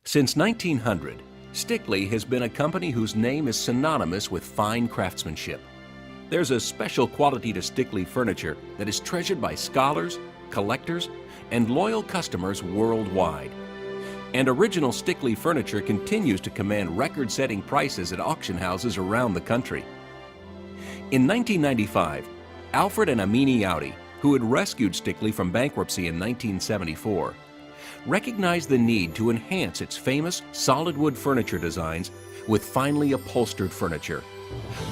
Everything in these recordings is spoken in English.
Since 1900, Stickley has been a company whose name is synonymous with fine craftsmanship. There's a special quality to Stickley furniture that is treasured by scholars, collectors, and loyal customers worldwide. And original Stickley furniture continues to command record-setting prices at auction houses around the country. In 1995, Alfred and Amini Yaudi, who had rescued Stickley from bankruptcy in 1974, recognized the need to enhance its famous solid wood furniture designs with finely upholstered furniture.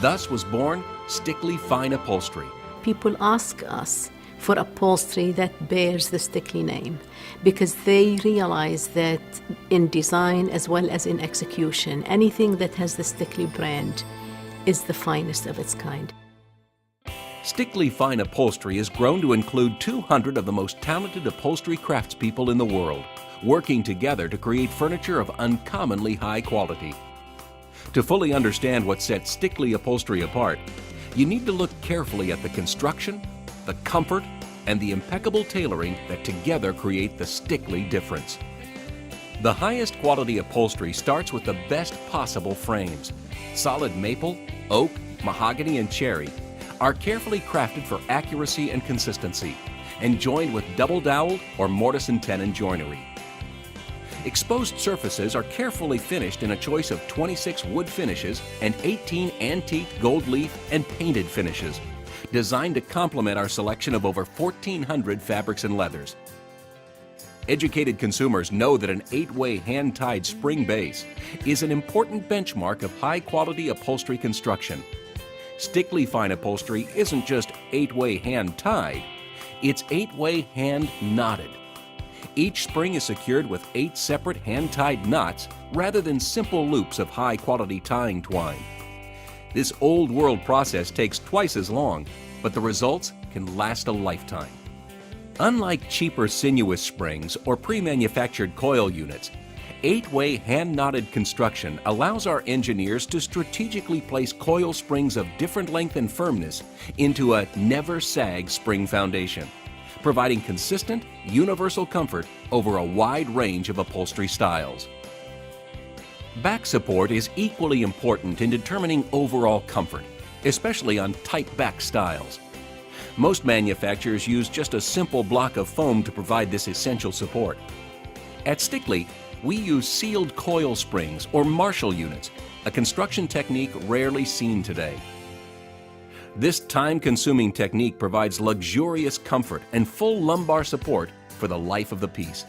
Thus was born Stickley Fine Upholstery. People ask us for upholstery that bears the Stickley name because they realize that in design as well as in execution, anything that has the Stickley brand is the finest of its kind. Stickley Fine Upholstery has grown to include 200 of the most talented upholstery craftspeople in the world, working together to create furniture of uncommonly high quality. To fully understand what sets Stickley Upholstery apart, you need to look carefully at the construction, the comfort, and the impeccable tailoring that together create the Stickley difference. The highest quality upholstery starts with the best possible frames. Solid maple, oak, mahogany, and cherry are carefully crafted for accuracy and consistency and joined with double-doweled or mortise and tenon joinery. Exposed surfaces are carefully finished in a choice of 26 wood finishes and 18 antique gold leaf and painted finishes, designed to complement our selection of over 1,400 fabrics and leathers. Educated consumers know that an 8-way hand-tied spring base is an important benchmark of high-quality upholstery construction. Stickley Fine Upholstery isn't just 8-way hand-tied, it's 8-way hand-knotted. Each spring is secured with 8 separate hand-tied knots rather than simple loops of high-quality tying twine. This old-world process takes twice as long, but the results can last a lifetime. Unlike cheaper sinuous springs or pre-manufactured coil units, 8-way hand-knotted construction allows our engineers to strategically place coil springs of different length and firmness into a never-sag spring foundation, providing consistent, universal comfort over a wide range of upholstery styles. Back support is equally important in determining overall comfort, especially on tight back styles. Most manufacturers use just a simple block of foam to provide this essential support. At Stickley, we use sealed coil springs or Marshall units, a construction technique rarely seen today. This time-consuming technique provides luxurious comfort and full lumbar support for the life of the piece.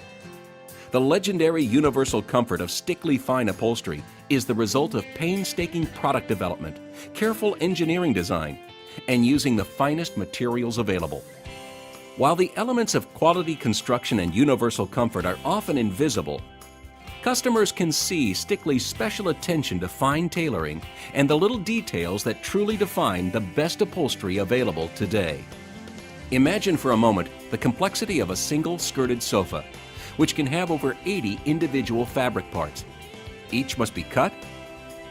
The legendary universal comfort of Stickley Fine Upholstery is the result of painstaking product development, careful engineering design, and using the finest materials available. While the elements of quality construction and universal comfort are often invisible, customers can see Stickley's special attention to fine tailoring and the little details that truly define the best upholstery available today. Imagine for a moment the complexity of a single skirted sofa, which can have over 80 individual fabric parts. Each must be cut,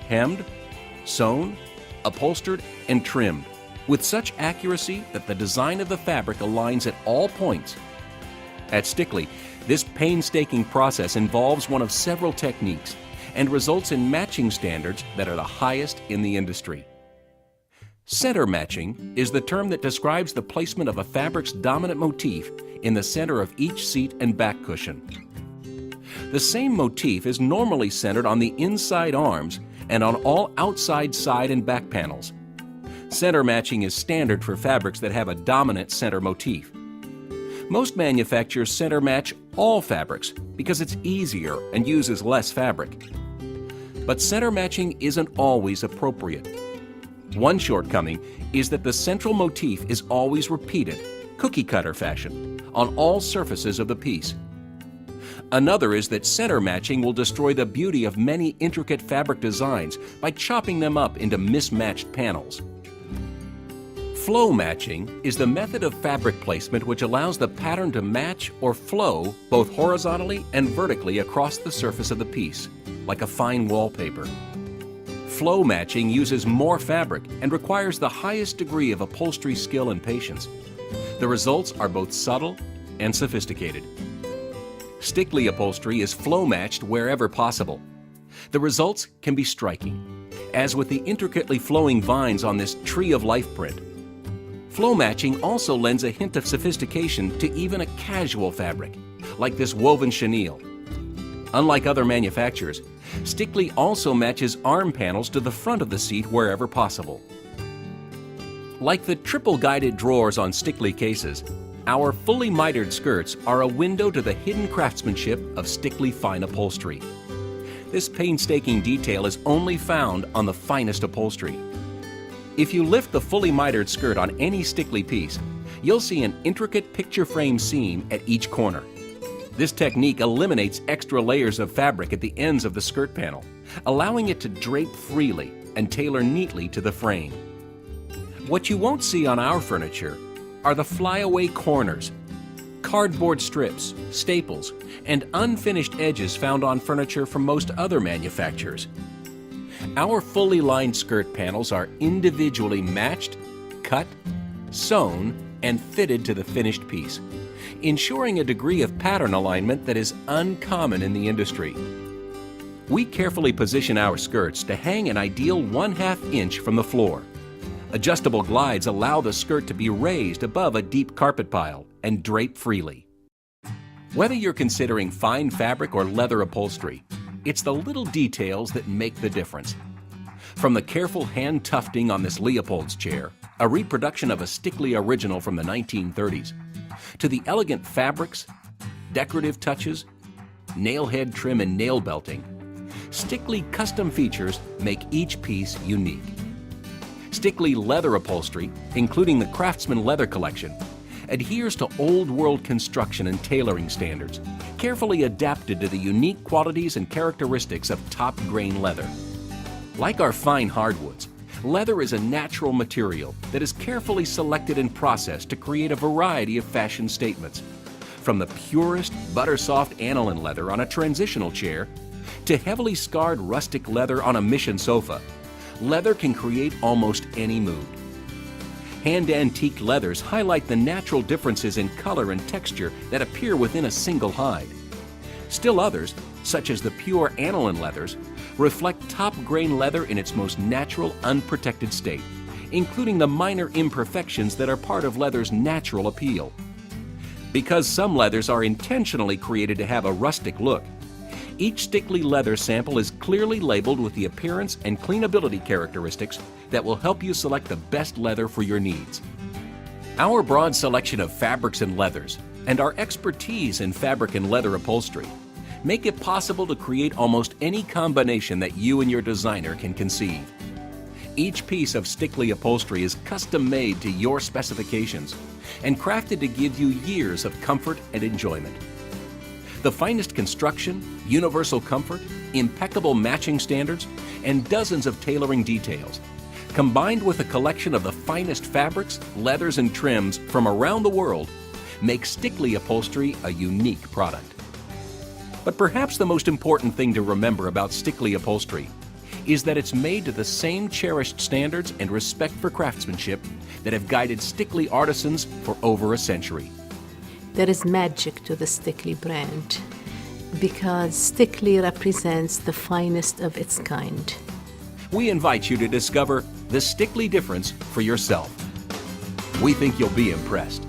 hemmed, sewn, upholstered, and trimmed with such accuracy that the design of the fabric aligns at all points. At Stickley, this painstaking process involves one of several techniques and results in matching standards that are the highest in the industry. Center matching is the term that describes the placement of a fabric's dominant motif in the center of each seat and back cushion. The same motif is normally centered on the inside arms and on all outside side and back panels. Center matching is standard for fabrics that have a dominant center motif. Most manufacturers center match all fabrics because it's easier and uses less fabric. But center matching isn't always appropriate. One shortcoming is that the central motif is always repeated, cookie cutter fashion, on all surfaces of the piece. Another is that center matching will destroy the beauty of many intricate fabric designs by chopping them up into mismatched panels. Flow matching is the method of fabric placement which allows the pattern to match or flow both horizontally and vertically across the surface of the piece, like a fine wallpaper. Flow matching uses more fabric and requires the highest degree of upholstery skill and patience. The results are both subtle and sophisticated. Stickly upholstery is flow matched wherever possible. The results can be striking, as with the intricately flowing vines on this tree of life print. Flow matching also lends a hint of sophistication to even a casual fabric, like this woven chenille. Unlike other manufacturers, Stickly also matches arm panels to the front of the seat wherever possible. Like the triple guided drawers on Stickly cases, our fully mitered skirts are a window to the hidden craftsmanship of Stickly fine upholstery. This painstaking detail is only found on the finest upholstery. If you lift the fully mitered skirt on any Stickly piece, you'll see an intricate picture frame seam at each corner. This technique eliminates extra layers of fabric at the ends of the skirt panel, allowing it to drape freely and tailor neatly to the frame. What you won't see on our furniture are the flyaway corners, cardboard strips, staples, and unfinished edges found on furniture from most other manufacturers. Our fully lined skirt panels are individually matched, cut, sewn, and fitted to the finished piece, ensuring a degree of pattern alignment that is uncommon in the industry. We carefully position our skirts to hang an ideal 1/2 inch from the floor. Adjustable glides allow the skirt to be raised above a deep carpet pile and drape freely. Whether you're considering fine fabric or leather upholstery, it's the little details that make the difference. From the careful hand tufting on this Leopold's chair, a reproduction of a Stickly original from the 1930s, to the elegant fabrics, decorative touches, nail head trim and nail belting, Stickly custom features make each piece unique. Stickly leather upholstery, including the Craftsman Leather Collection, adheres to old-world construction and tailoring standards, carefully adapted to the unique qualities and characteristics of top-grain leather. Like our fine hardwoods, leather is a natural material that is carefully selected and processed to create a variety of fashion statements. From the purest, butter-soft aniline leather on a transitional chair to heavily scarred rustic leather on a mission sofa, leather can create almost any mood. Hand-antiqued leathers highlight the natural differences in color and texture that appear within a single hide. Still others, such as the pure aniline leathers, reflect top-grain leather in its most natural, unprotected state, including the minor imperfections that are part of leather's natural appeal. Because some leathers are intentionally created to have a rustic look, each Stickly leather sample is clearly labeled with the appearance and cleanability characteristics that will help you select the best leather for your needs. Our broad selection of fabrics and leathers, and our expertise in fabric and leather upholstery, make it possible to create almost any combination that you and your designer can conceive. Each piece of Stickly upholstery is custom-made to your specifications and crafted to give you years of comfort and enjoyment. The finest construction, universal comfort, impeccable matching standards, and dozens of tailoring details, combined with a collection of the finest fabrics, leathers, and trims from around the world, make Stickly upholstery a unique product. But perhaps the most important thing to remember about Stickly upholstery is that it's made to the same cherished standards and respect for craftsmanship that have guided Stickly artisans for over a century. There is magic to the Stickly brand because Stickly represents the finest of its kind. We invite you to discover the Stickly difference for yourself. We think you'll be impressed.